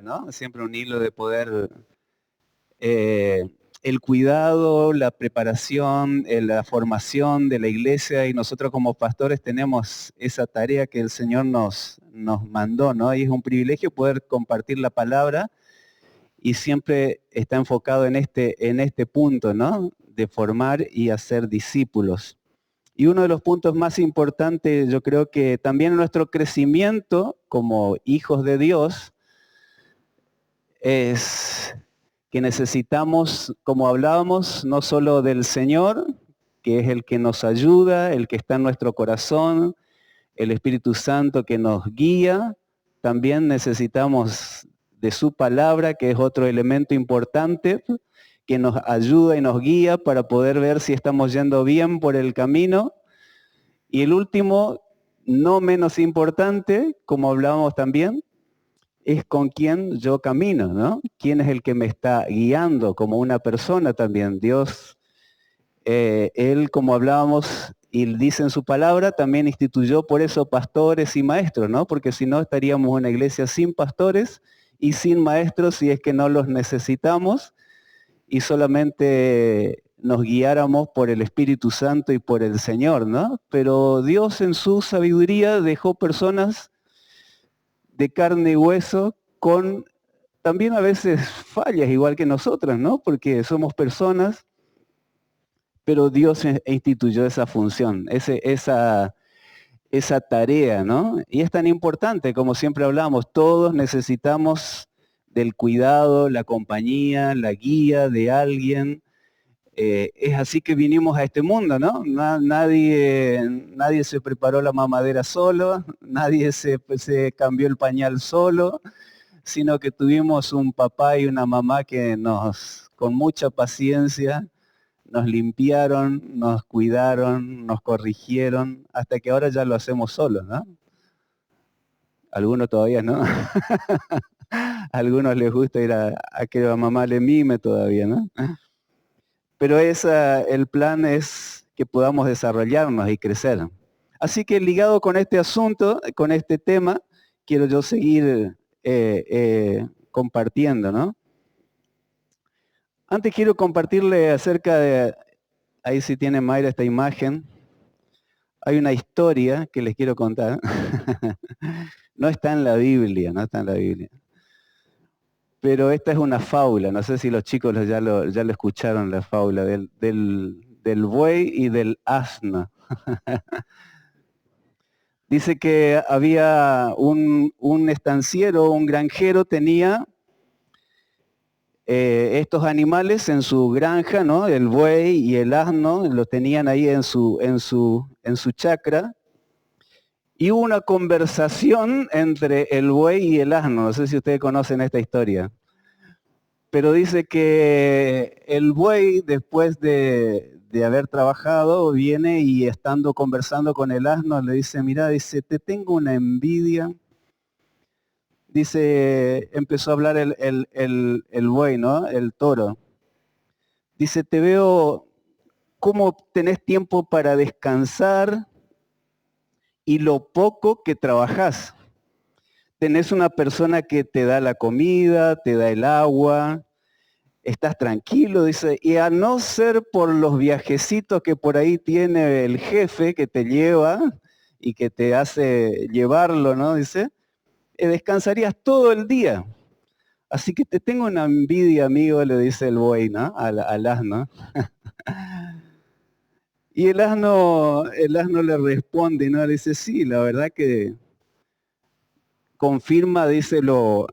¿no? Siempre un hilo de poder, el cuidado, la preparación, la formación de la iglesia, y nosotros como pastores tenemos esa tarea que el Señor nos mandó, ¿no? Y es un privilegio poder compartir la palabra, y siempre está enfocado en este punto, ¿no? De formar y hacer discípulos. Y uno de los puntos más importantes, yo creo que también en nuestro crecimiento como hijos de Dios, es que necesitamos, como hablábamos, no solo del Señor, que es el que nos ayuda, el que está en nuestro corazón, el Espíritu Santo que nos guía, también necesitamos de su palabra, que es otro elemento importante, que nos ayuda y nos guía para poder ver si estamos yendo bien por el camino. Y el último, no menos importante, como hablábamos también, es con quién yo camino, ¿no? ¿Quién es el que me está guiando como una persona también? Dios, Él, como hablábamos, y dice en su palabra, también instituyó por eso pastores y maestros, ¿no? Porque si no estaríamos en una iglesia sin pastores y sin maestros si es que no los necesitamos y solamente nos guiáramos por el Espíritu Santo y por el Señor, ¿no? Pero Dios en su sabiduría dejó personas de carne y hueso con también a veces fallas igual que nosotras, ¿no? Porque somos personas, pero Dios instituyó esa función, esa tarea, ¿no? Y es tan importante, como siempre hablamos, todos necesitamos del cuidado, la compañía, la guía de alguien. Es así que vinimos a este mundo, ¿no? Nadie se preparó la mamadera solo, nadie se cambió el pañal solo, sino que tuvimos un papá y una mamá que con mucha paciencia, nos limpiaron, nos cuidaron, nos corrigieron, hasta que ahora ya lo hacemos solos, ¿no? Algunos todavía no. A algunos les gusta ir a que la mamá le mime todavía, ¿no? Pero el plan es que podamos desarrollarnos y crecer. Así que ligado con este asunto, con este tema, quiero yo seguir compartiendo, ¿no? Antes quiero compartirle acerca de, ahí sí tiene Mayra esta imagen, hay una historia que les quiero contar. No está en la Biblia, no está en la Biblia. Pero esta es una fábula, no sé si los chicos ya lo escucharon, la fábula del buey y del asno. Dice que había un estanciero, un granjero, tenía estos animales en su granja, ¿no? El buey y el asno los tenían ahí en su chacra. Y hubo una conversación entre el buey y el asno, no sé si ustedes conocen esta historia. Pero dice que el buey, después de haber trabajado, viene y estando conversando con el asno, le dice, mira, dice, te tengo una envidia. Dice, empezó a hablar el buey, ¿no? El toro. Dice, te veo cómo tenés tiempo para descansar y lo poco que trabajás. Tenés una persona que te da la comida, te da el agua, estás tranquilo, dice, y a no ser por los viajecitos que por ahí tiene el jefe que te lleva y que te hace llevarlo, ¿no? Dice, descansarías todo el día. Así que te tengo una envidia, amigo, le dice el buey, ¿no? Al asno. Y el asno le responde, ¿no? Le dice, sí, la verdad que confirma, dice lo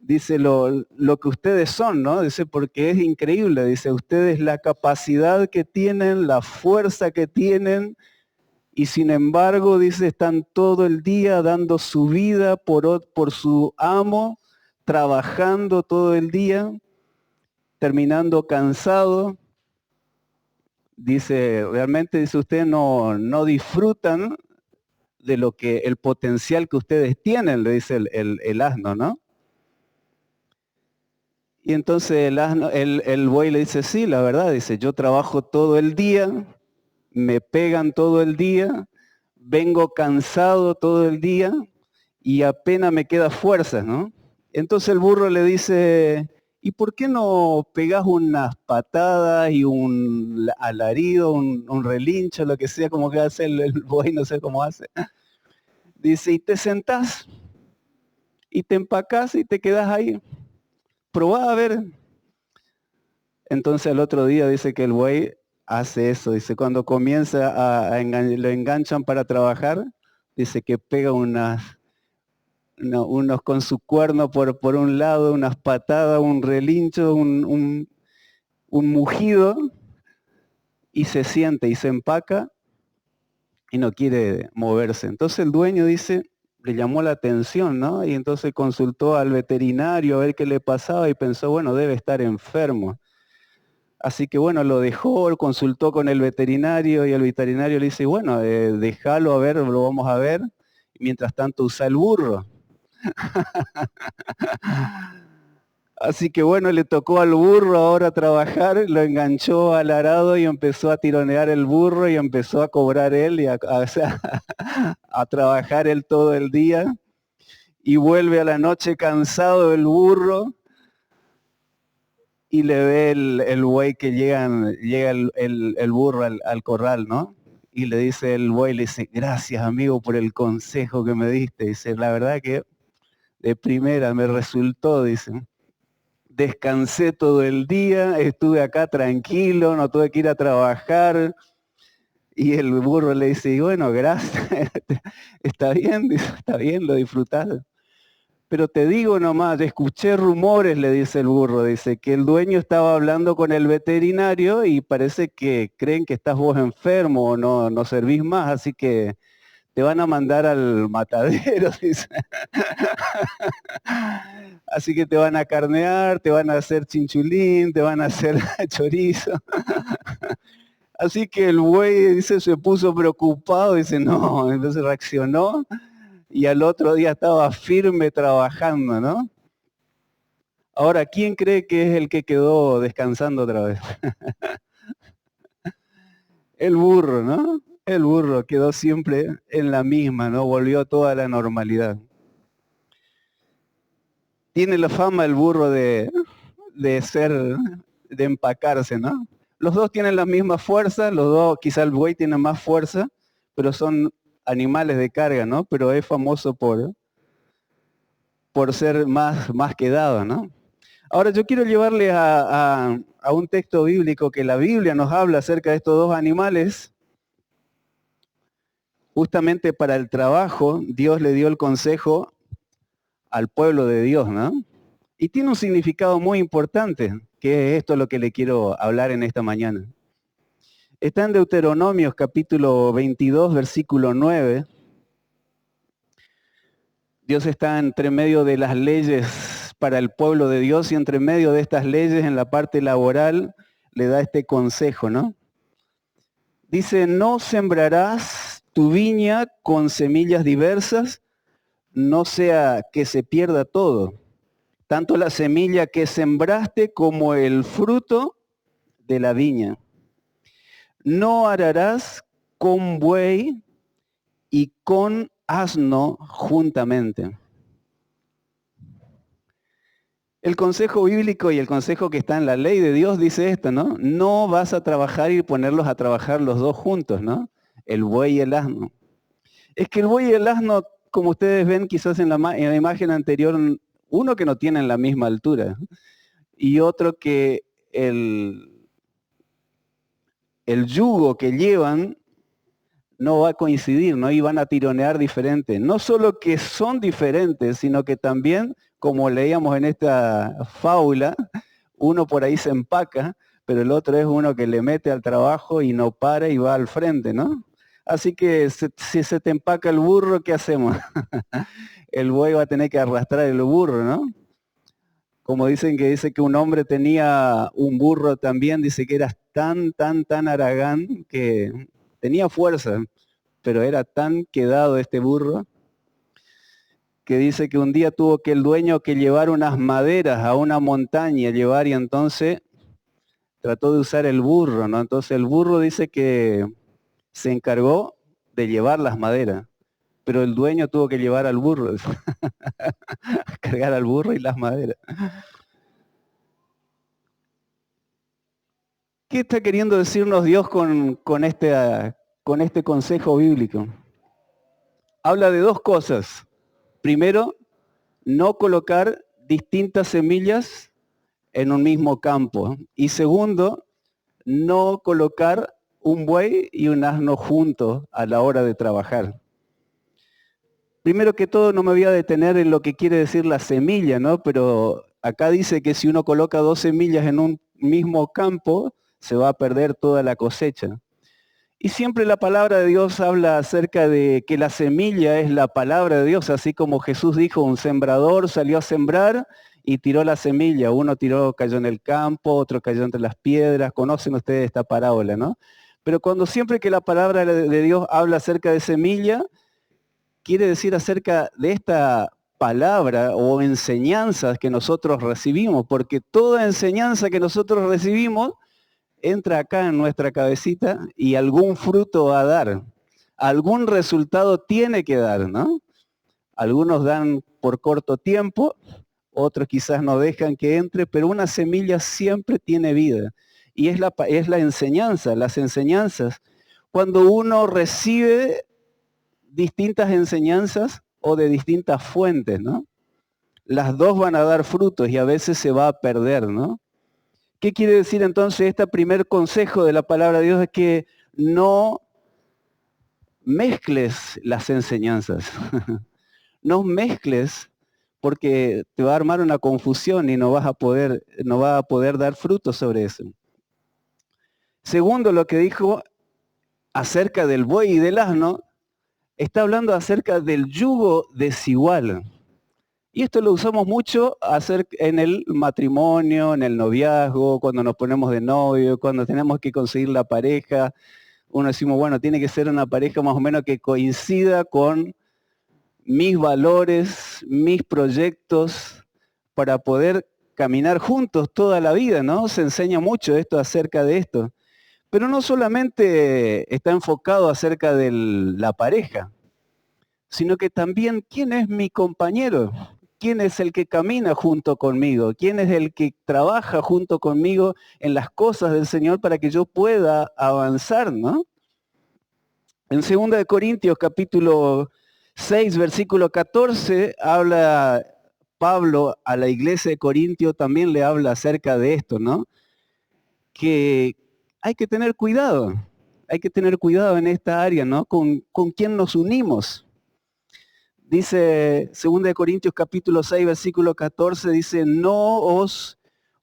que ustedes son, ¿no? Dice, porque es increíble, dice, ustedes la capacidad que tienen, la fuerza que tienen, y sin embargo, dice, están todo el día dando su vida por su amo, trabajando todo el día, terminando cansado. Dice, realmente, dice, ustedes no disfrutan de el potencial que ustedes tienen, le dice el asno, ¿no? Y entonces el buey le dice, sí, la verdad, dice, yo trabajo todo el día, me pegan todo el día, vengo cansado todo el día y apenas me queda fuerzas, ¿no? Entonces el burro le dice, ¿y por qué no pegás unas patadas y un alarido, un relincho, lo que sea, como que hace el buey, no sé cómo hace? Dice, y te sentás y te empacás y te quedás ahí. Probá a ver. Entonces el otro día dice que el buey hace eso. Dice, cuando comienza lo enganchan para trabajar, dice que pega unos con su cuerno por un lado, unas patadas, un relincho, un mugido, y se siente y se empaca y no quiere moverse. Entonces el dueño dice, le llamó la atención, ¿no? Y entonces consultó al veterinario a ver qué le pasaba y pensó, bueno, debe estar enfermo. Así que bueno, lo dejó, consultó con el veterinario y el veterinario le dice, bueno, déjalo a ver, lo vamos a ver. Mientras tanto usa el burro. Así que bueno, le tocó al burro ahora trabajar, lo enganchó al arado y empezó a tironear el burro y empezó a cobrar él y o sea, a trabajar él todo el día. Y vuelve a la noche cansado el burro y le ve el buey que llega el burro al corral, ¿no? Y le dice el buey, le dice, gracias amigo por el consejo que me diste. Dice, la verdad que de primera me resultó, dice. Descansé todo el día, estuve acá tranquilo, no tuve que ir a trabajar. Y el burro le dice, y bueno, gracias, está bien, dice, está bien, lo disfrutaste. Pero te digo nomás, escuché rumores, le dice el burro, dice que el dueño estaba hablando con el veterinario y parece que creen que estás vos enfermo o no servís más, así que te van a mandar al matadero, dice. Así que te van a carnear, te van a hacer chinchulín, te van a hacer chorizo. Así que el buey, dice, se puso preocupado, dice, no, entonces reaccionó y al otro día estaba firme trabajando, ¿no? Ahora, ¿quién cree que es el que quedó descansando otra vez? El burro, ¿no? El burro quedó siempre en la misma, ¿no? Volvió a toda la normalidad. Tiene la fama el burro de empacarse, ¿no? Los dos tienen la misma fuerza, los dos, quizá el buey tiene más fuerza, pero son animales de carga, ¿no? Pero es famoso por ser más quedado, ¿no? Ahora yo quiero llevarle a un texto bíblico que la Biblia nos habla acerca de estos dos animales. Justamente para el trabajo, Dios le dio el consejo al pueblo de Dios, ¿no? Y tiene un significado muy importante, que es esto lo que le quiero hablar en esta mañana. Está en Deuteronomios capítulo 22, versículo 9. Dios está entre medio de las leyes para el pueblo de Dios y entre medio de estas leyes en la parte laboral le da este consejo, ¿no? Dice, no sembrarás tu viña con semillas diversas, no sea que se pierda todo, tanto la semilla que sembraste como el fruto de la viña. No ararás con buey y con asno juntamente. El consejo bíblico y el consejo que está en la ley de Dios dice esto, ¿no? No vas a trabajar y ponerlos a trabajar los dos juntos, ¿no? El buey y el asno. Es que el buey y el asno, como ustedes ven quizás en la imagen anterior, uno que no tienen la misma altura y otro que el yugo que llevan no va a coincidir, ¿no? Y van a tironear diferente. No solo que son diferentes, sino que también, como leíamos en esta fábula, uno por ahí se empaca, pero el otro es uno que le mete al trabajo y no para y va al frente, ¿no? Así que si se te empaca el burro, ¿qué hacemos? El buey va a tener que arrastrar el burro, ¿no? Como dice que un hombre tenía un burro también, dice que era tan haragán que tenía fuerza, pero era tan quedado este burro que dice que un día tuvo que el dueño que llevar unas maderas a una montaña, llevar y entonces trató de usar el burro, ¿no? Entonces el burro dice que se encargó de llevar las maderas, pero el dueño tuvo que llevar al burro, cargar al burro y las maderas. ¿Qué está queriendo decirnos Dios con este consejo bíblico? Habla de dos cosas. Primero, no colocar distintas semillas en un mismo campo. Y segundo, no colocar un buey y un asno juntos a la hora de trabajar. Primero que todo, no me voy a detener en lo que quiere decir la semilla, ¿no? Pero acá dice que si uno coloca dos semillas en un mismo campo, se va a perder toda la cosecha. Y siempre la palabra de Dios habla acerca de que la semilla es la palabra de Dios, así como Jesús dijo, un sembrador salió a sembrar y tiró la semilla. Uno cayó en el campo, otro cayó entre las piedras. Conocen ustedes esta parábola, ¿no? Pero cuando siempre que la palabra de Dios habla acerca de semilla, quiere decir acerca de esta palabra o enseñanzas que nosotros recibimos, porque toda enseñanza que nosotros recibimos entra acá en nuestra cabecita y algún fruto va a dar, algún resultado tiene que dar, ¿no? Algunos dan por corto tiempo, otros quizás no dejan que entre, pero una semilla siempre tiene vida. Y es la enseñanza, las enseñanzas. Cuando uno recibe distintas enseñanzas o de distintas fuentes, ¿no? Las dos van a dar frutos y a veces se va a perder, ¿no? ¿Qué quiere decir entonces este primer consejo de la palabra de Dios? Es que no mezcles las enseñanzas. No mezcles porque te va a armar una confusión y no vas a poder dar frutos sobre eso. Segundo, lo que dijo acerca del buey y del asno, está hablando acerca del yugo desigual. Y esto lo usamos mucho en el matrimonio, en el noviazgo, cuando nos ponemos de novio, cuando tenemos que conseguir la pareja. Uno decimos, bueno, tiene que ser una pareja más o menos que coincida con mis valores, mis proyectos, para poder caminar juntos toda la vida, ¿no? Se enseña mucho esto acerca de esto. Pero no solamente está enfocado acerca de la pareja, sino que también quién es mi compañero, quién es el que camina junto conmigo, quién es el que trabaja junto conmigo en las cosas del Señor para que yo pueda avanzar, ¿no? En 2 Corintios capítulo 6, versículo 14, habla Pablo a la iglesia de Corintio, también le habla acerca de esto, ¿no? Que hay que tener cuidado en esta área, ¿no? Con quién nos unimos. Dice 2 Corintios capítulo 6, versículo 14, dice, no os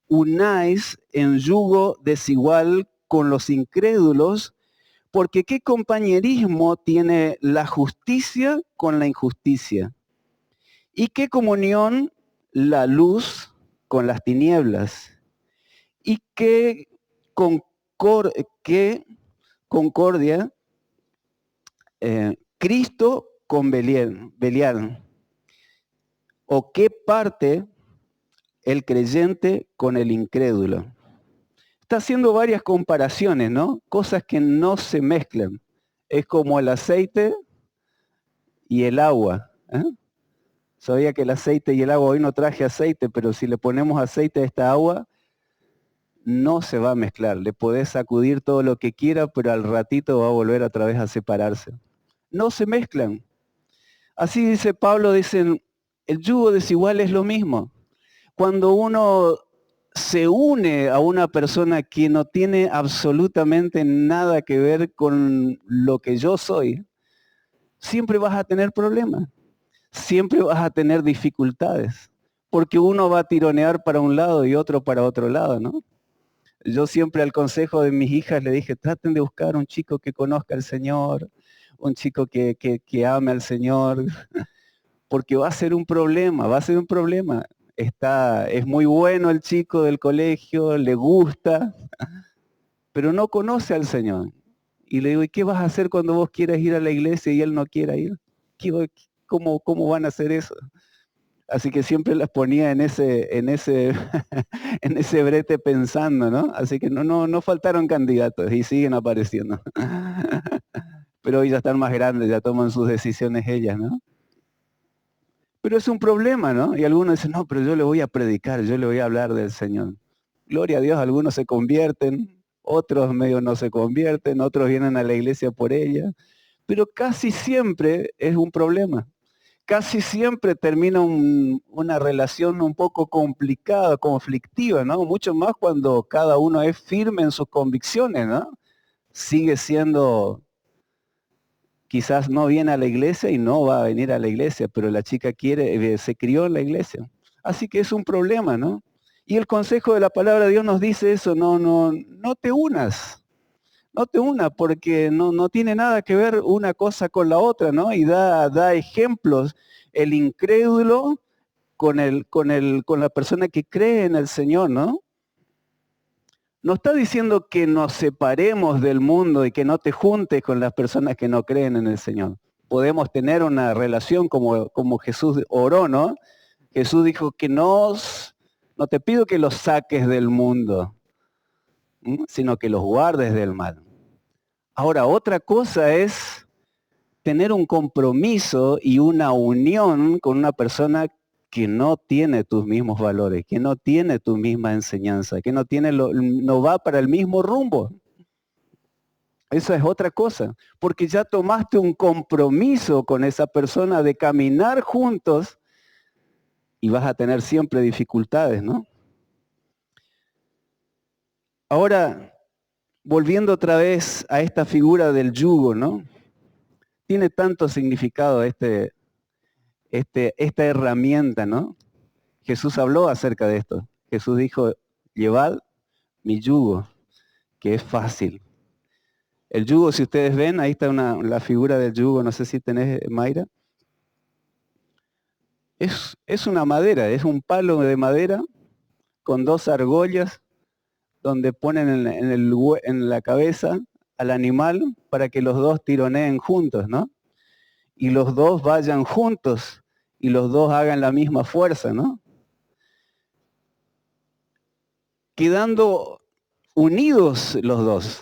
unáis en yugo desigual con los incrédulos, porque ¿qué compañerismo tiene la justicia con la injusticia? ¿Y qué comunión la luz con las tinieblas? ¿Y qué concordia Cristo con Belial? ¿O qué parte el creyente con el incrédulo? Está haciendo varias comparaciones, ¿no? Cosas que no se mezclan. Es como el aceite y el agua. ¿Eh? Sabía que el aceite y el agua, hoy no traje aceite, pero si le ponemos aceite a esta agua, no se va a mezclar. Le podés sacudir todo lo que quiera, pero al ratito va a volver otra vez a separarse. No se mezclan. Así dice Pablo, dicen, el yugo desigual es lo mismo. Cuando uno se une a una persona que no tiene absolutamente nada que ver con lo que yo soy, siempre vas a tener problemas, siempre vas a tener dificultades, porque uno va a tironear para un lado y otro para otro lado, ¿no? Yo siempre al consejo de mis hijas le dije, traten de buscar un chico que conozca al Señor, un chico que ame al Señor, porque va a ser un problema, es muy bueno el chico del colegio, le gusta, pero no conoce al Señor. Y le digo, ¿y qué vas a hacer cuando vos quieras ir a la iglesia y él no quiera ir? ¿Cómo van a hacer eso? Así que siempre las ponía en ese en ese brete pensando, ¿no? Así que no faltaron candidatos y siguen apareciendo. pero hoy ya están más grandes, ya toman sus decisiones ellas, ¿no? Pero es un problema, ¿no? Y algunos dicen, no, pero yo le voy a predicar, yo le voy a hablar del Señor. Gloria a Dios, algunos se convierten, otros medio no se convierten, otros vienen a la iglesia por ella, pero casi siempre es un problema. Casi siempre termina una relación un poco complicada, conflictiva, ¿no? Mucho más cuando cada uno es firme en sus convicciones, ¿no? Sigue siendo, quizás no viene a la iglesia y no va a venir a la iglesia, pero la chica quiere, se crió en la iglesia. Así que es un problema, ¿no? Y el consejo de la palabra de Dios nos dice eso, no te unas. No te unas porque no tiene nada que ver una cosa con la otra, ¿no? Y da ejemplos. El incrédulo con la persona que cree en el Señor, ¿no? No está diciendo que nos separemos del mundo y que no te juntes con las personas que no creen en el Señor. Podemos tener una relación como Jesús oró, ¿no? Jesús dijo que no te pido que los saques del mundo, sino que los guardes del mal. Ahora, otra cosa es tener un compromiso y una unión con una persona que no tiene tus mismos valores, que no tiene tu misma enseñanza, que no va para el mismo rumbo. Esa es otra cosa, porque ya tomaste un compromiso con esa persona de caminar juntos y vas a tener siempre dificultades, ¿no? Ahora, volviendo otra vez a esta figura del yugo, ¿no? Tiene tanto significado esta herramienta, ¿no? Jesús habló acerca de esto. Jesús dijo, llevad mi yugo, que es fácil. El yugo, si ustedes ven, ahí está la figura del yugo, no sé si tenés, Mayra. Es una madera, es un palo de madera con dos argollas donde ponen en la cabeza al animal para que los dos tironeen juntos, ¿no? Y los dos vayan juntos y los dos hagan la misma fuerza, ¿no? Quedando unidos los dos,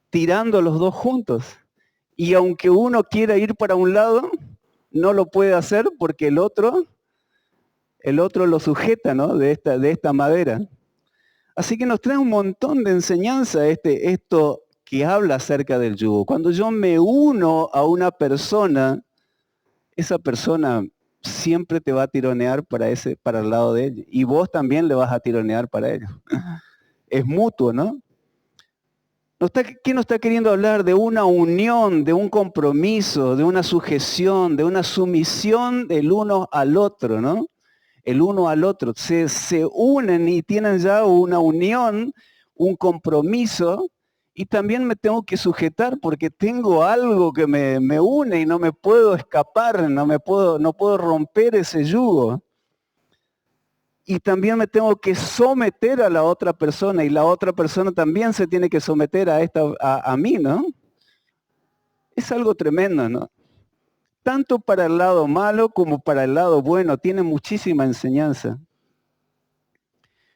tirando los dos juntos. Y aunque uno quiera ir para un lado, no lo puede hacer porque el otro lo sujeta, ¿no? De esta madera. Así que nos trae un montón de enseñanza esto que habla acerca del yugo. Cuando yo me uno a una persona, esa persona siempre te va a tironear para el lado de ella. Y vos también le vas a tironear para ello. Es mutuo, ¿no? ¿Quién nos está queriendo hablar de una unión, de un compromiso, de una sujeción, de una sumisión del uno al otro, ¿no? El uno al otro. Se unen y tienen ya una unión, un compromiso, y también me tengo que sujetar porque tengo algo que me une y no me puedo escapar, no puedo romper ese yugo. Y también me tengo que someter a la otra persona y la otra persona también se tiene que someter a mí, ¿no? Es algo tremendo, ¿no? Tanto para el lado malo como para el lado bueno, tiene muchísima enseñanza.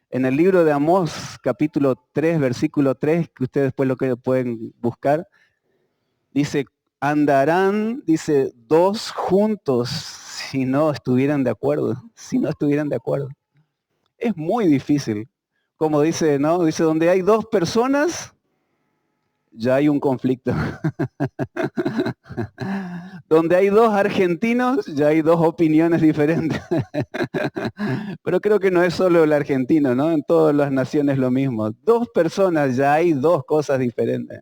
En el libro de Amós, capítulo 3, versículo 3, que ustedes después lo que pueden buscar, dice, andarán, dice, dos juntos si no estuvieran de acuerdo, Es muy difícil. Como dice, ¿no? Dice, donde hay dos personas, ya hay un conflicto. Donde hay dos argentinos, ya hay dos opiniones diferentes. Pero creo que no es solo el argentino, ¿no? En todas las naciones lo mismo. Dos personas, ya hay dos cosas diferentes.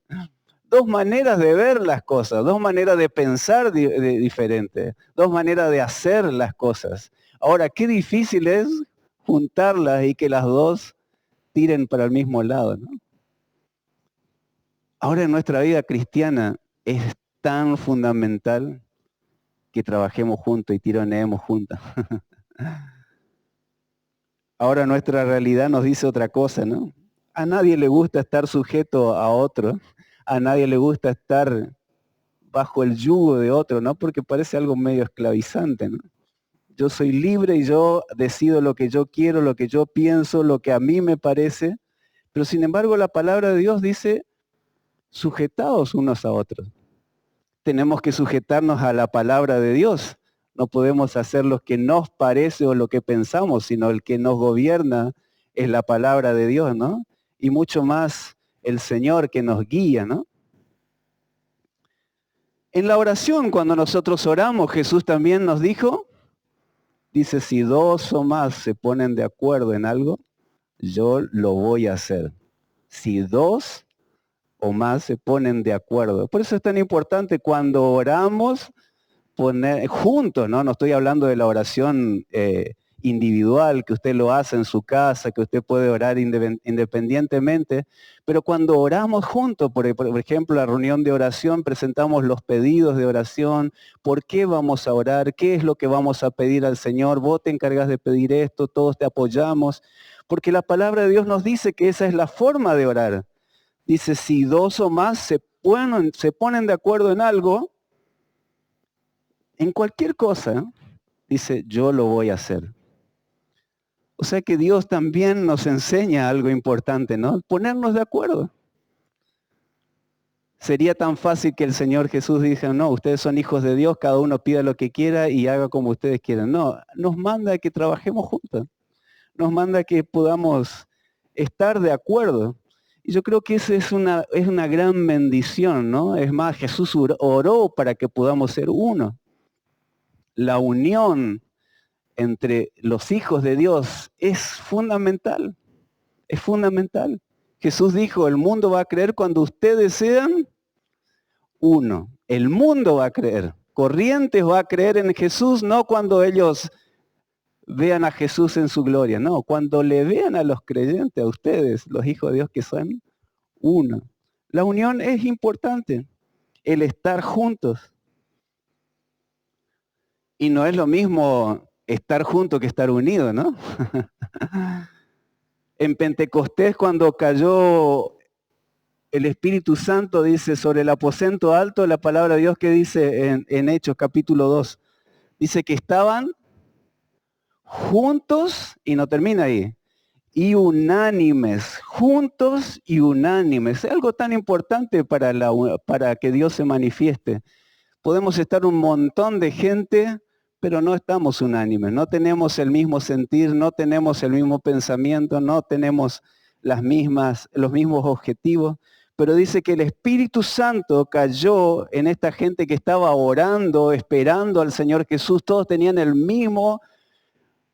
Dos maneras de ver las cosas, dos maneras de pensar diferentes, dos maneras de hacer las cosas. Ahora, qué difícil es juntarlas y que las dos tiren para el mismo lado, ¿no? Ahora en nuestra vida cristiana es tan fundamental que trabajemos juntos y tironeemos juntos. Ahora nuestra realidad nos dice otra cosa, ¿no? A nadie le gusta estar sujeto a otro, a nadie le gusta estar bajo el yugo de otro, ¿no? Porque parece algo medio esclavizante, ¿no? Yo soy libre y yo decido lo que yo quiero, lo que yo pienso, lo que a mí me parece, pero sin embargo la palabra de Dios dice, sujetaos unos a otros. tenemos que sujetarnos a la palabra de Dios. No podemos hacer lo que nos parece o lo que pensamos, sino el que nos gobierna es la palabra de Dios, ¿no? Y mucho más el Señor que nos guía, ¿no? En la oración, cuando nosotros oramos, Jesús también nos dijo, dice, si dos o más se ponen de acuerdo en algo, yo lo voy a hacer. Si dos o más se ponen de acuerdo. Por eso es tan importante cuando oramos, poner juntos, ¿no? No estoy hablando de la oración individual, que usted lo hace en su casa, que usted puede orar independientemente, pero cuando oramos juntos, por ejemplo, la reunión de oración, presentamos los pedidos de oración, por qué vamos a orar, qué es lo que vamos a pedir al Señor, vos te encargas de pedir esto, todos te apoyamos, porque la palabra de Dios nos dice que esa es la forma de orar. Dice, si dos o más se ponen de acuerdo en algo, en cualquier cosa, dice, yo lo voy a hacer. O sea que Dios también nos enseña algo importante, ¿no? Ponernos de acuerdo. Sería tan fácil que el Señor Jesús dijera, no, ustedes son hijos de Dios, cada uno pida lo que quiera y haga como ustedes quieran. No, nos manda que trabajemos juntos. Nos manda que podamos estar de acuerdo. Y yo creo que esa es una gran bendición, ¿no? Es más, Jesús oró para que podamos ser uno. La unión entre los hijos de Dios es fundamental, es fundamental. Jesús dijo, el mundo va a creer cuando ustedes sean uno. El mundo va a creer. Corrientes va a creer en Jesús, no cuando ellos vean a Jesús en su gloria, no, cuando le vean a los creyentes, a ustedes, los hijos de Dios que son uno. La unión es importante, el estar juntos. Y no es lo mismo estar juntos que estar unidos, ¿no? En Pentecostés, cuando cayó el Espíritu Santo, dice, sobre el aposento alto, la palabra de Dios que dice en Hechos capítulo 2, dice que estaban juntos, y no termina ahí, y unánimes, juntos y unánimes. Es algo tan importante para que Dios se manifieste. Podemos estar un montón de gente, pero no estamos unánimes, no tenemos el mismo sentir, no tenemos el mismo pensamiento, no tenemos los mismos objetivos, pero dice que el Espíritu Santo cayó en esta gente que estaba orando, esperando al Señor Jesús, todos tenían el mismo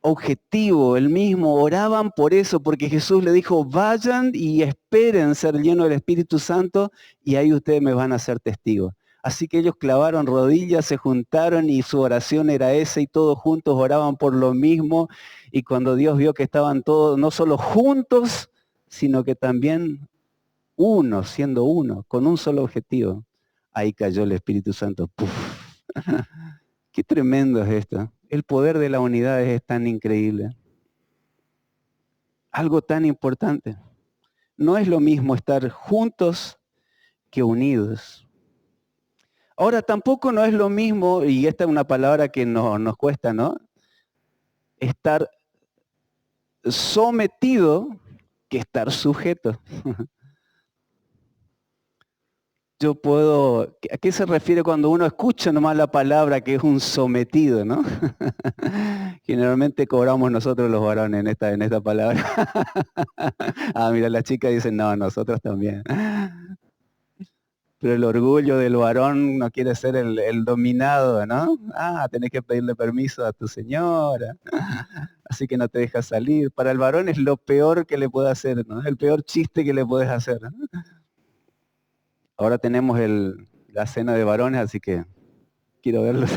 objetivo, el mismo, oraban por eso, porque Jesús le dijo, vayan y esperen ser llenos del Espíritu Santo y ahí ustedes me van a ser testigos. Así que ellos clavaron rodillas, se juntaron y su oración era esa y todos juntos oraban por lo mismo. Y cuando Dios vio que estaban todos no solo juntos, sino que también uno, siendo uno, con un solo objetivo, ahí cayó el Espíritu Santo. ¡Puf! Qué tremendo es esto. El poder de la unidad es tan increíble. Algo tan importante. No es lo mismo estar juntos que unidos. Ahora, tampoco no es lo mismo, y esta es una palabra que nos cuesta, ¿no? Estar sometido que estar sujeto. Yo puedo, ¿a qué se refiere cuando uno escucha nomás la palabra que es un sometido, ¿no? Generalmente cobramos nosotros los varones en esta palabra. Ah, mira, las chicas dicen, no, nosotros también. Pero el orgullo del varón no quiere ser el dominado, ¿no? Ah, tenés que pedirle permiso a tu señora, así que no te dejas salir. Para el varón es lo peor que le puede hacer, ¿no? El peor chiste que le puedes hacer, ¿no? Ahora tenemos la cena de varones, así que quiero verlos.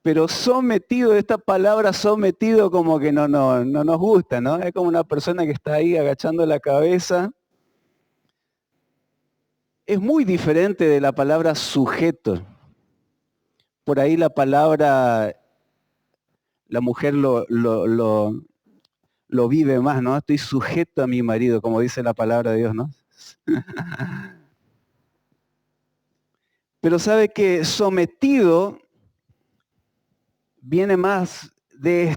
Pero sometido, esta palabra sometido como que no nos gusta, ¿no? Es como una persona que está ahí agachando la cabeza. Es muy diferente de la palabra sujeto. Por ahí la palabra, la mujer lo vive más, ¿no? Estoy sujeto a mi marido, como dice la palabra de Dios, ¿no? Pero sabe que sometido viene más de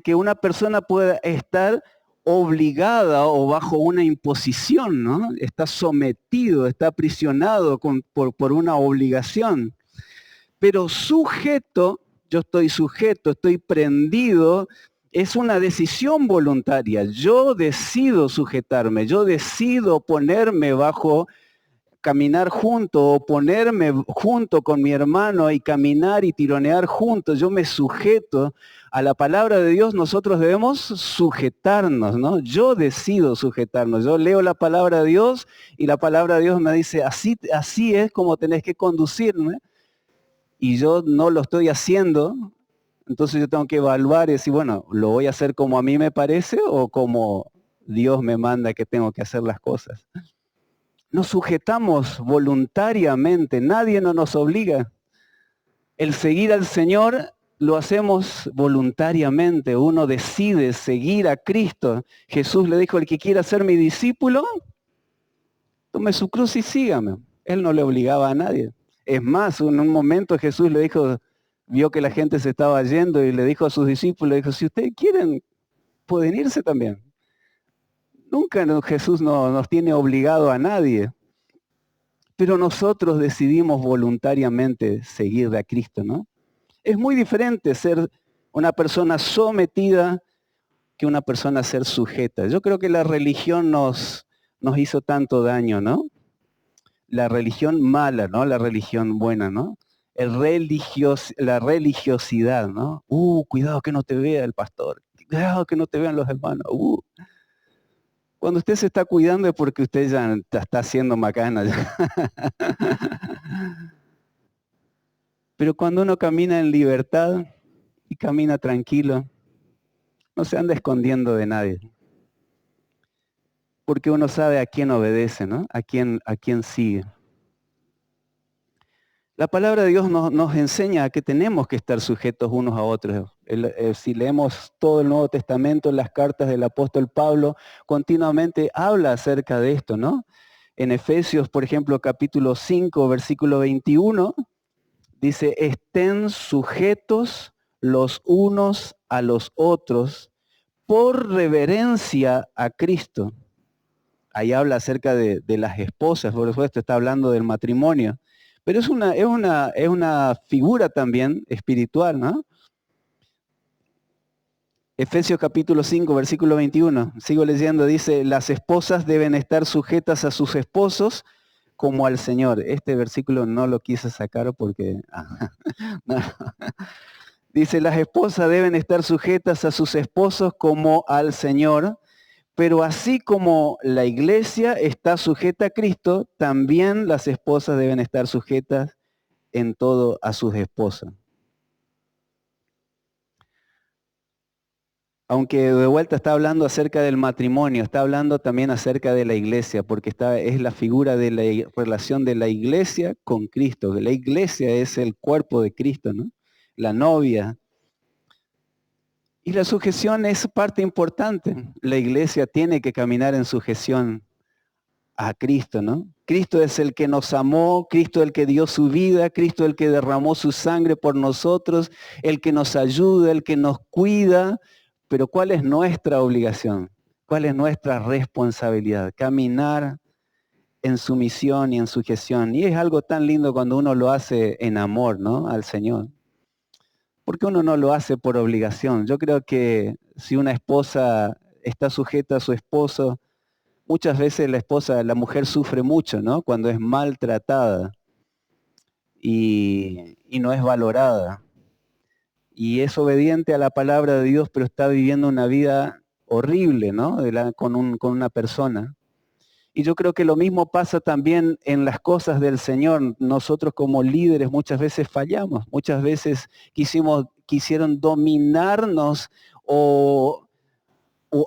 que una persona pueda estar obligada o bajo una imposición, ¿no? Está sometido, está aprisionado por una obligación. Pero sujeto, yo estoy sujeto, estoy prendido, es una decisión voluntaria. Yo decido sujetarme, yo decido ponerme bajo, caminar junto o ponerme junto con mi hermano y caminar y tironear juntos. Yo me sujeto a la palabra de Dios. Nosotros debemos sujetarnos, ¿no? Yo decido sujetarnos. Yo leo la palabra de Dios y la palabra de Dios me dice, así es como tenés que conducirme. Y yo no lo estoy haciendo, entonces yo tengo que evaluar y decir, bueno, ¿lo voy a hacer como a mí me parece o como Dios me manda que tengo que hacer las cosas? Nos sujetamos voluntariamente, nadie nos obliga. El seguir al Señor lo hacemos voluntariamente, uno decide seguir a Cristo. Jesús le dijo, el que quiera ser mi discípulo, tome su cruz y sígame. Él no le obligaba a nadie. Es más, en un momento Jesús le dijo, vio que la gente se estaba yendo y le dijo a sus discípulos, dijo, si ustedes quieren, pueden irse también. Nunca Jesús nos tiene obligado a nadie. Pero nosotros decidimos voluntariamente seguir a Cristo, ¿no? Es muy diferente ser una persona sometida que una persona ser sujeta. Yo creo que la religión nos hizo tanto daño, ¿no? La religión mala, ¿no? La religión buena, ¿no? La religiosidad, ¿no? Cuidado que no te vea el pastor. Cuidado que no te vean los hermanos. Cuando usted se está cuidando es porque usted ya está haciendo macana. Pero cuando uno camina en libertad y camina tranquilo, no se anda escondiendo de nadie. Porque uno sabe a quién obedece, ¿no? A quién sigue. La palabra de Dios nos enseña a que tenemos que estar sujetos unos a otros. Si leemos todo el Nuevo Testamento, las cartas del apóstol Pablo, continuamente habla acerca de esto, ¿no? En Efesios, por ejemplo, capítulo 5, versículo 21, dice, estén sujetos los unos a los otros por reverencia a Cristo. Ahí habla acerca de las esposas, por supuesto, está hablando del matrimonio. Pero es una figura también espiritual, ¿no? Efesios capítulo 5, versículo 21. Sigo leyendo, dice, las esposas deben estar sujetas a sus esposos como al Señor. Este versículo no lo quise sacar porque... no. Dice, las esposas deben estar sujetas a sus esposos como al Señor, pero así como la iglesia está sujeta a Cristo, también las esposas deben estar sujetas en todo a sus esposas. Aunque de vuelta está hablando acerca del matrimonio, está hablando también acerca de la iglesia, porque es la figura de la relación de la iglesia con Cristo. La iglesia es el cuerpo de Cristo, ¿no? La novia. Y la sujeción es parte importante. La iglesia tiene que caminar en sujeción a Cristo, ¿no? Cristo es el que nos amó, Cristo el que dio su vida, Cristo el que derramó su sangre por nosotros, el que nos ayuda, el que nos cuida. Pero ¿cuál es nuestra obligación? ¿Cuál es nuestra responsabilidad? Caminar en sumisión y en sujeción. Y es algo tan lindo cuando uno lo hace en amor, ¿no? Al Señor. Porque uno no lo hace por obligación. Yo creo que si una esposa está sujeta a su esposo, muchas veces la mujer sufre mucho, ¿no? Cuando es maltratada y no es valorada. Y es obediente a la palabra de Dios, pero está viviendo una vida horrible, ¿no? Con una persona. Y yo creo que lo mismo pasa también en las cosas del Señor. Nosotros como líderes muchas veces fallamos, muchas veces quisieron dominarnos o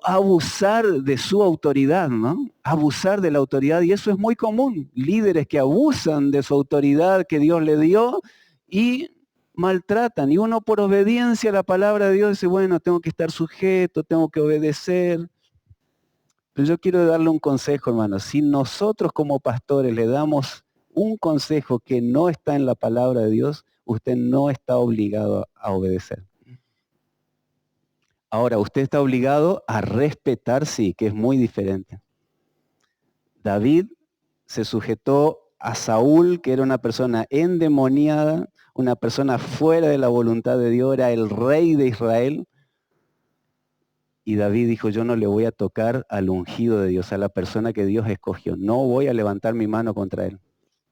abusar de su autoridad, ¿no? Abusar de la autoridad, y eso es muy común. Líderes que abusan de su autoridad que Dios le dio y maltratan. Y uno por obediencia a la palabra de Dios dice, bueno, tengo que estar sujeto, tengo que obedecer. Pero yo quiero darle un consejo, hermano. Si nosotros como pastores le damos un consejo que no está en la palabra de Dios, usted no está obligado a obedecer. Ahora, usted está obligado a respetar, sí, que es muy diferente. David se sujetó a Saúl, que era una persona endemoniada, una persona fuera de la voluntad de Dios, era el rey de Israel. Y David dijo, yo no le voy a tocar al ungido de Dios, a la persona que Dios escogió. No voy a levantar mi mano contra él.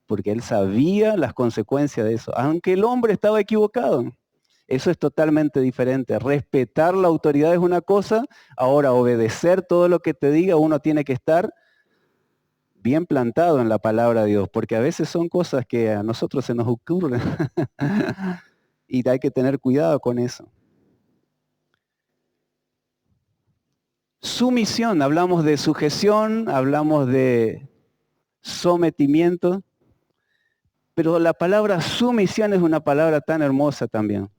Porque él sabía las consecuencias de eso. Aunque el hombre estaba equivocado. Eso es totalmente diferente. Respetar la autoridad es una cosa. Ahora, obedecer todo lo que te diga, uno tiene que estar bien plantado en la palabra de Dios. Porque a veces son cosas que a nosotros se nos ocurren. Y hay que tener cuidado con eso. Sumisión, hablamos de sujeción, hablamos de sometimiento, pero la palabra sumisión es una palabra tan hermosa también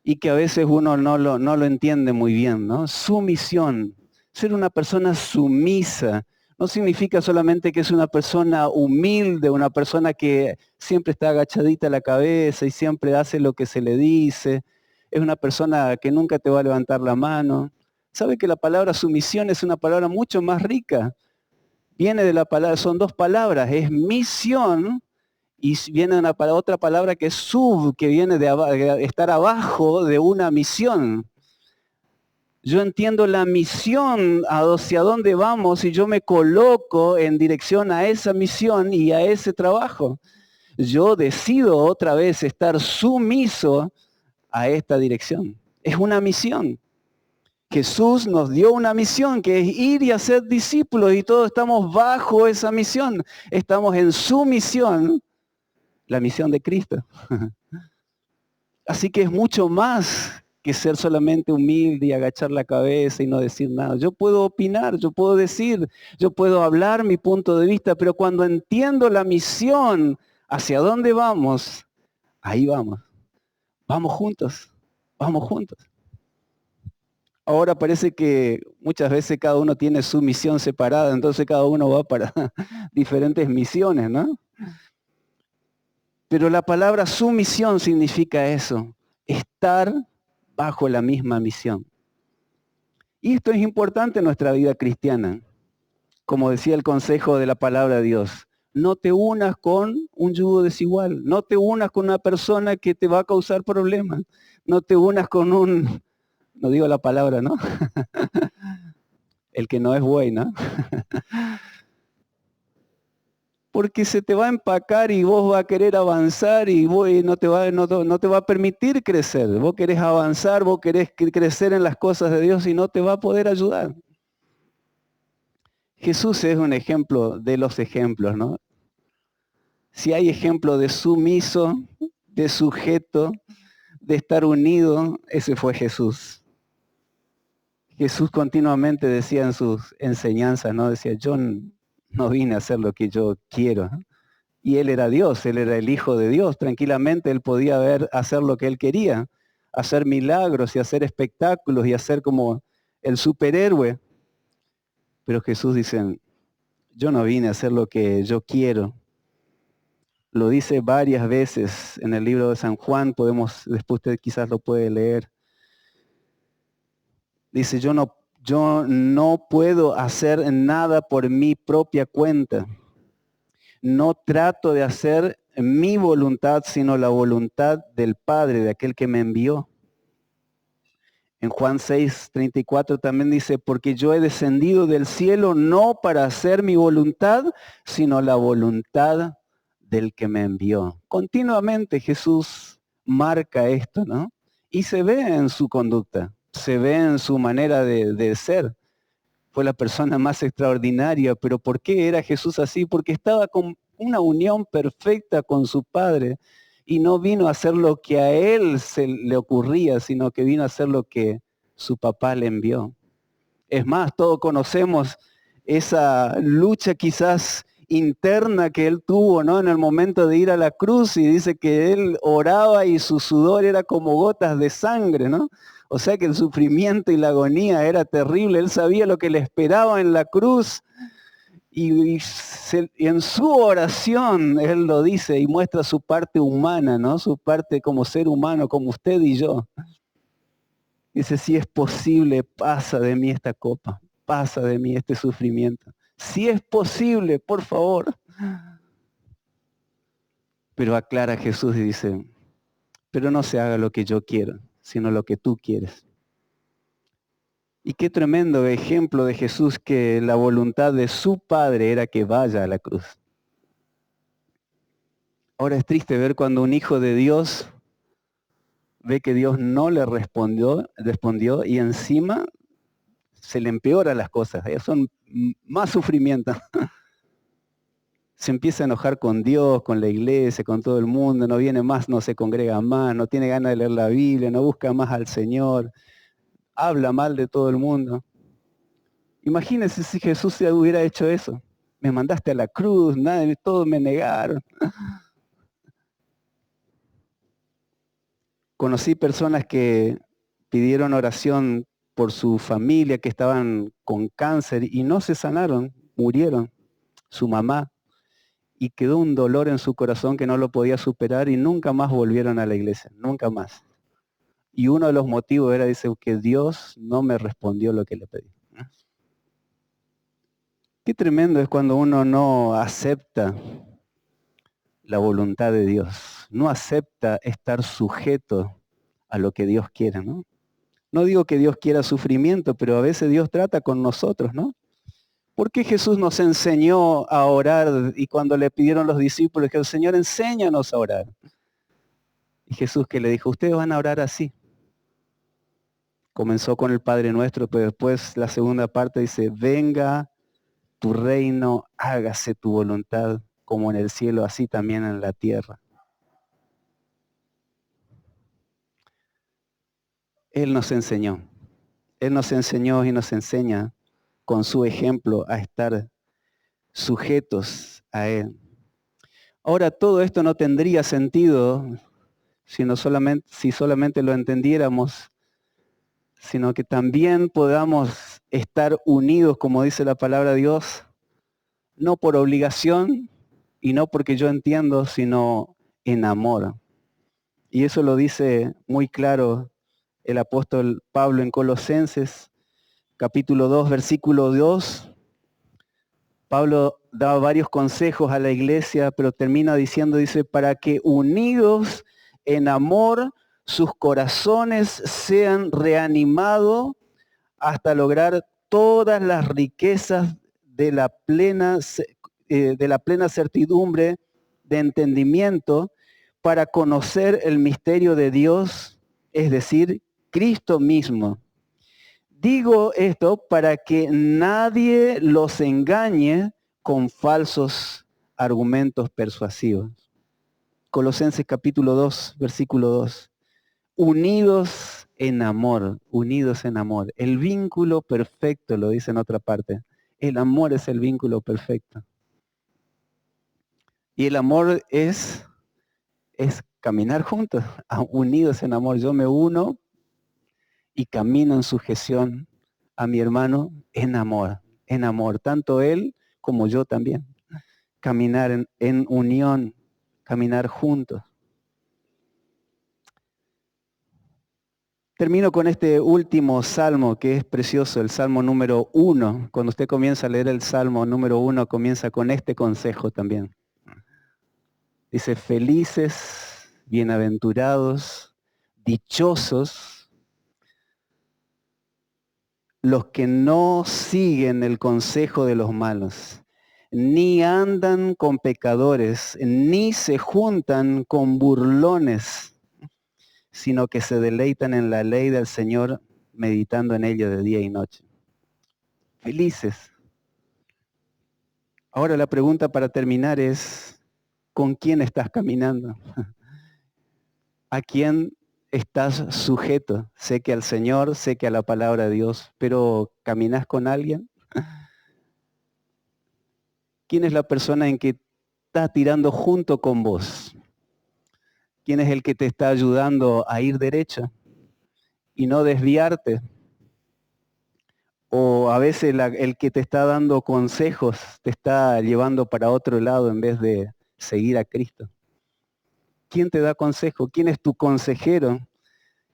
y que a veces uno no lo entiende muy bien, ¿no? Sumisión, ser una persona sumisa, no significa solamente que es una persona humilde, una persona que siempre está agachadita la cabeza y siempre hace lo que se le dice, es una persona que nunca te va a levantar la mano. Sabe que la palabra sumisión es una palabra mucho más rica. Viene de la palabra, son dos palabras, es misión y viene otra palabra que es sub, que viene de estar abajo de una misión. Yo entiendo la misión hacia dónde vamos y yo me coloco en dirección a esa misión y a ese trabajo. Yo decido otra vez estar sumiso a esta dirección. Es una misión. Jesús nos dio una misión que es ir y hacer discípulos y todos estamos bajo esa misión. Estamos en su misión, la misión de Cristo. Así que es mucho más que ser solamente humilde y agachar la cabeza y no decir nada. Yo puedo opinar, yo puedo decir, yo puedo hablar mi punto de vista, pero cuando entiendo la misión, hacia dónde vamos, ahí vamos. Vamos juntos, vamos juntos. Ahora parece que muchas veces cada uno tiene su misión separada, entonces cada uno va para diferentes misiones, ¿no? Pero la palabra sumisión significa eso, estar bajo la misma misión. Y esto es importante en nuestra vida cristiana. Como decía el consejo de la palabra de Dios, no te unas con un yugo desigual, no te unas con una persona que te va a causar problemas, no te unas con un, no digo la palabra, ¿no? El que no es buey, ¿no? Porque se te va a empacar y vos vas a querer avanzar y no te va a permitir crecer. Vos querés avanzar, vos querés crecer en las cosas de Dios y no te va a poder ayudar. Jesús es un ejemplo de los ejemplos, ¿no? Si hay ejemplo de sumiso, de sujeto, de estar unido, ese fue Jesús. Jesús continuamente decía en sus enseñanzas, ¿no? Decía, yo no vine a hacer lo que yo quiero. Y él era Dios, él era el Hijo de Dios. Tranquilamente él podía hacer lo que él quería, hacer milagros y hacer espectáculos y hacer como el superhéroe. Pero Jesús dice, yo no vine a hacer lo que yo quiero. Lo dice varias veces en el libro de San Juan, después usted quizás lo puede leer. Dice, yo no puedo hacer nada por mi propia cuenta. No trato de hacer mi voluntad, sino la voluntad del Padre, de aquel que me envió. En Juan 6:34 también dice, porque yo he descendido del cielo no para hacer mi voluntad, sino la voluntad del que me envió. Continuamente Jesús marca esto, ¿no? Y se ve en su conducta, se ve en su manera de ser. Fue la persona más extraordinaria, pero ¿por qué era Jesús así? Porque estaba con una unión perfecta con su Padre y no vino a hacer lo que a él se le ocurría, sino que vino a hacer lo que su papá le envió. Es más, todos conocemos esa lucha quizás interna que él tuvo, ¿no? En el momento de ir a la cruz, y dice que él oraba y su sudor era como gotas de sangre, ¿no? O sea que el sufrimiento y la agonía era terrible. Él sabía lo que le esperaba en la cruz y en su oración él lo dice y muestra su parte humana, ¿no? Su parte como ser humano, como usted y yo. Dice, si es posible, pasa de mí esta copa, pasa de mí este sufrimiento. Si es posible, por favor. Pero aclara Jesús y dice, pero no se haga lo que yo quiero, sino lo que tú quieres. Y qué tremendo ejemplo de Jesús, que la voluntad de su Padre era que vaya a la cruz. Ahora es triste ver cuando un hijo de Dios ve que Dios no le respondió y encima se le empeoran las cosas. Son más sufrimiento. Se empieza a enojar con Dios, con la iglesia, con todo el mundo, no viene más, no se congrega más, no tiene ganas de leer la Biblia, no busca más al Señor, habla mal de todo el mundo. Imagínense si Jesús se hubiera hecho eso. Me mandaste a la cruz, todos me negaron. Conocí personas que pidieron oración por su familia, que estaban con cáncer y no se sanaron, murieron. Su mamá, y quedó un dolor en su corazón que no lo podía superar y nunca más volvieron a la iglesia, nunca más. Y uno de los motivos era, dice, que Dios no me respondió lo que le pedí. Qué tremendo es cuando uno no acepta la voluntad de Dios, no acepta estar sujeto a lo que Dios quiere, ¿no? No digo que Dios quiera sufrimiento, pero a veces Dios trata con nosotros, ¿no? ¿Por qué Jesús nos enseñó a orar y cuando le pidieron los discípulos que el Señor enséñanos a orar? Y Jesús que le dijo, ustedes van a orar así. Comenzó con el Padre Nuestro, pero después la segunda parte dice, venga tu reino, hágase tu voluntad, como en el cielo, así también en la tierra. Él nos enseñó y nos enseña con su ejemplo a estar sujetos a Él. Ahora, todo esto no tendría sentido si solamente lo entendiéramos, sino que también podamos estar unidos, como dice la palabra de Dios, no por obligación y no porque yo entiendo, sino en amor. Y eso lo dice muy claro el apóstol Pablo en Colosenses, capítulo 2, versículo 2. Pablo da varios consejos a la iglesia, pero termina diciendo, dice, para que unidos en amor sus corazones sean reanimados hasta lograr todas las riquezas de la plena certidumbre de entendimiento para conocer el misterio de Dios, es decir, Cristo mismo. Digo esto para que nadie los engañe con falsos argumentos persuasivos. Colosenses capítulo 2, versículo 2. Unidos en amor, unidos en amor. El vínculo perfecto, lo dice en otra parte. El amor es el vínculo perfecto. Y el amor es caminar juntos, unidos en amor. Yo me uno y camino en sujeción a mi hermano en amor, tanto él como yo también. Caminar en unión, caminar juntos. Termino con este último salmo que es precioso, el salmo número 1. Cuando usted comienza a leer el salmo número 1, comienza con este consejo también. Dice, felices, bienaventurados, dichosos, los que no siguen el consejo de los malos, ni andan con pecadores, ni se juntan con burlones, sino que se deleitan en la ley del Señor, meditando en ella de día y noche. Felices. Ahora la pregunta para terminar es, ¿con quién estás caminando? ¿A quién estás sujeto? Sé que al Señor, sé que a la palabra de Dios, pero ¿caminás con alguien? ¿Quién es la persona en que está tirando junto con vos? ¿Quién es el que te está ayudando a ir derecho y no desviarte? O a veces el que te está dando consejos te está llevando para otro lado en vez de seguir a Cristo. ¿Quién te da consejo? ¿Quién es tu consejero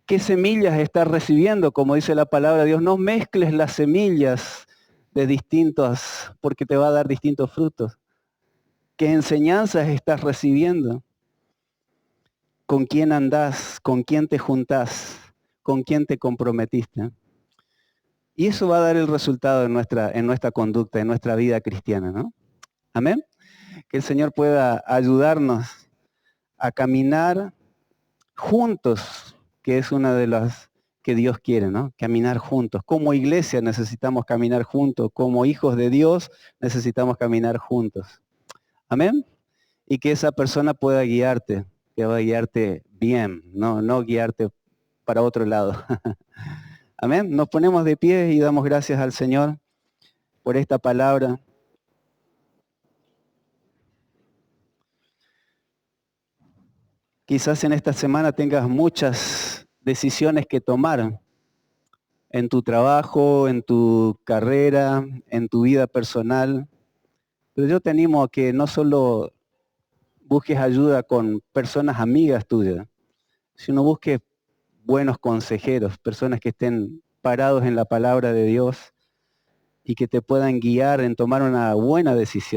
¿Qué semillas estás recibiendo? Como dice la palabra de Dios, no mezcles las semillas de distintos, porque te va a dar distintos frutos. ¿Qué enseñanzas estás recibiendo? ¿Con quién andás? ¿Con quién te juntás? ¿Con quién te comprometiste? Y eso va a dar el resultado en nuestra conducta, en nuestra vida cristiana, ¿no? Amén. Que el Señor pueda ayudarnos a caminar juntos, que es una de las que Dios quiere, ¿no? Caminar juntos. Como iglesia necesitamos caminar juntos, como hijos de Dios necesitamos caminar juntos. Amén. Y que esa persona pueda guiarte, que va a guiarte bien, no guiarte para otro lado. Amén. Nos ponemos de pie y damos gracias al Señor por esta palabra. Quizás en esta semana tengas muchas decisiones que tomar en tu trabajo, en tu carrera, en tu vida personal. Pero yo te animo a que no solo busques ayuda con personas amigas tuyas, sino busques buenos consejeros, personas que estén parados en la palabra de Dios y que te puedan guiar en tomar una buena decisión.